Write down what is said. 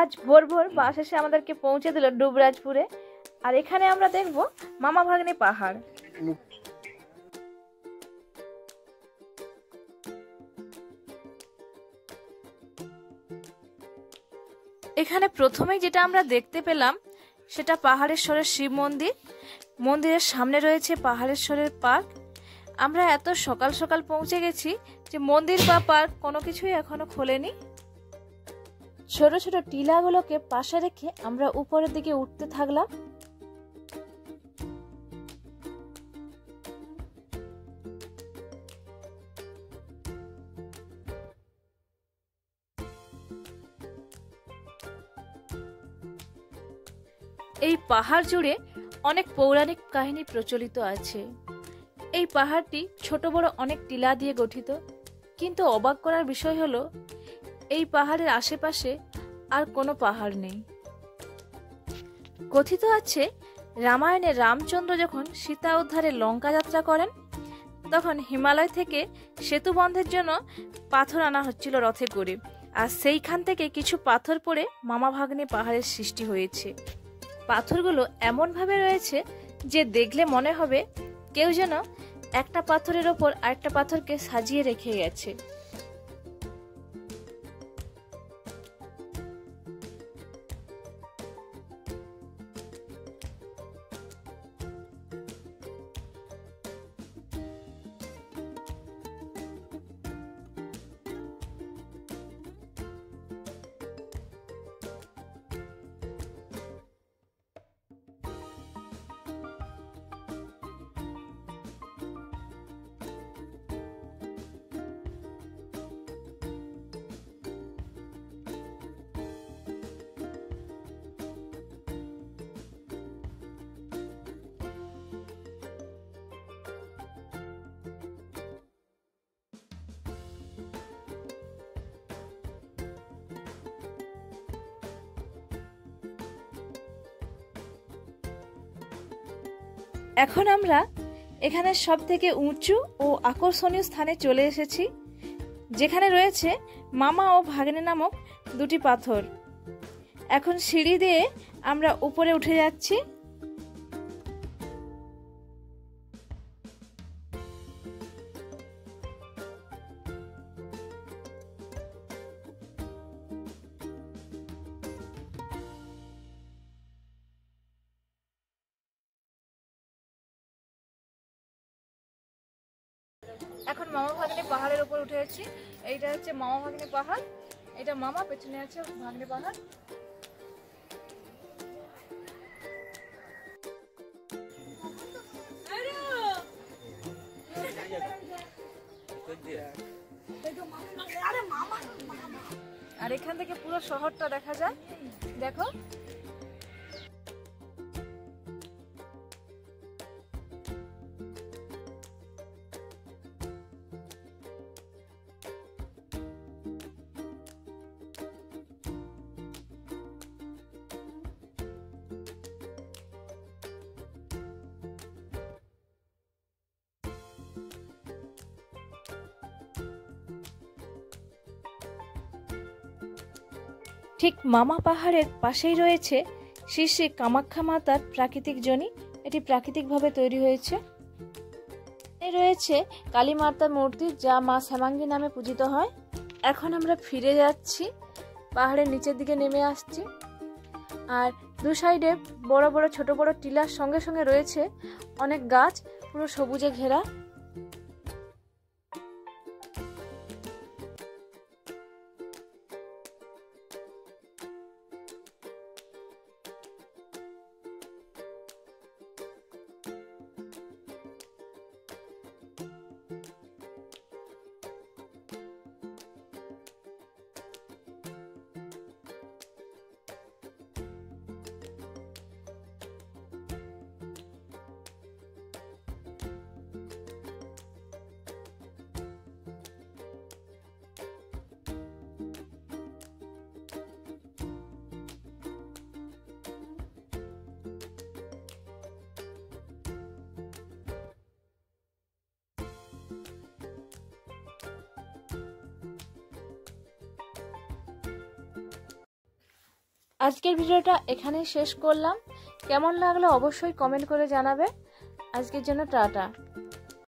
আজ ভোর ভোর বাস এসে আমাদেরকে পৌঁছে দিল ডুবরাজপুরে। আর এখানে আমরা দেখব মামা ভাগ্নে পাহাড়। এখানে প্রথমেই যেটা আমরা দেখতে পেলাম সেটা পাহাড়েশ্বরের শিব মন্দির। মন্দিরের সামনে রয়েছে পাহাড়েশ্বরের পার্ক। আমরা এত সকাল সকাল পৌঁছে গেছি যে মন্দির বা পার্ক কোনো কিছুই এখনো খোলেনি। ছোট ছোট টিলাগুলোকে পাশে রেখে আমরা উপরের দিকে উঠতে থাকলাম। এই পাহাড় জুড়ে অনেক পৌরাণিক কাহিনী প্রচলিত আছে। এই পাহাড়টি ছোট বড় অনেক টিলা দিয়ে গঠিত, কিন্তু অবাক করার বিষয় হলো এই পাহাড়ের আশেপাশে আর কোনো পাহাড় নেই। কথিত আছে রামায়ণে রামচন্দ্র যখন সীতা উদ্ধারে লঙ্কা যাত্রা করেন তখন হিমালয় থেকে সেতু বন্ধের জন্য পাথর আনা হচ্ছিল রথে করে, আর সেইখান থেকে কিছু পাথর পড়ে মামা ভাগ্নে পাহাড়ের সৃষ্টি হয়েছে। পাথরগুলো এমনভাবে রয়েছে যে দেখলে মনে হবে কেউ যেন একটা পাথরের ওপর আরেকটা পাথরকে সাজিয়ে রেখে গেছে। এখন আমরা এখানে সব থেকে উঁচু ও আকর্ষণীয় স্থানে চলে এসেছি, যেখানে রয়েছে মামা ও ভাগ্নে নামক দুটি পাথর। এখন সিঁড়ি দিয়ে আমরা উপরে উঠে যাচ্ছি। এখন মামা ভাগ্নে পাহাড়ের উপর উঠে যাচ্ছি। এইটা হচ্ছে মামা ভাগ্নে পাহাড়, এটা মামা, পেছনে আছে ভাগ্নে পাহাড়। আর এখান থেকে পুরো শহরটা দেখা যায়, দেখো। ঠিক মামা পাহাড়ের পাশেই রয়েছে শ্রী শ্রী কামাখ্যা মাতার প্রাকৃতিক জনি। এটি প্রাকৃতিকভাবে তৈরি হয়েছে। রয়েছে কালী মাতার মূর্তি, যা মা শ্যামাঙ্গী নামে পূজিত হয়। এখন আমরা ফিরে যাচ্ছি, পাহাড়ের নিচের দিকে নেমে আসছি। আর দু সাইডে বড় বড় ছোট বড় টিলার সঙ্গে সঙ্গে রয়েছে অনেক গাছ, পুরো সবুজে ঘেরা। আজকের ভিডিওটা এখানে শেষ করলাম। কেমন লাগলো অবশ্যই কমেন্ট করে জানাবে। আজকের জন্য টাটা।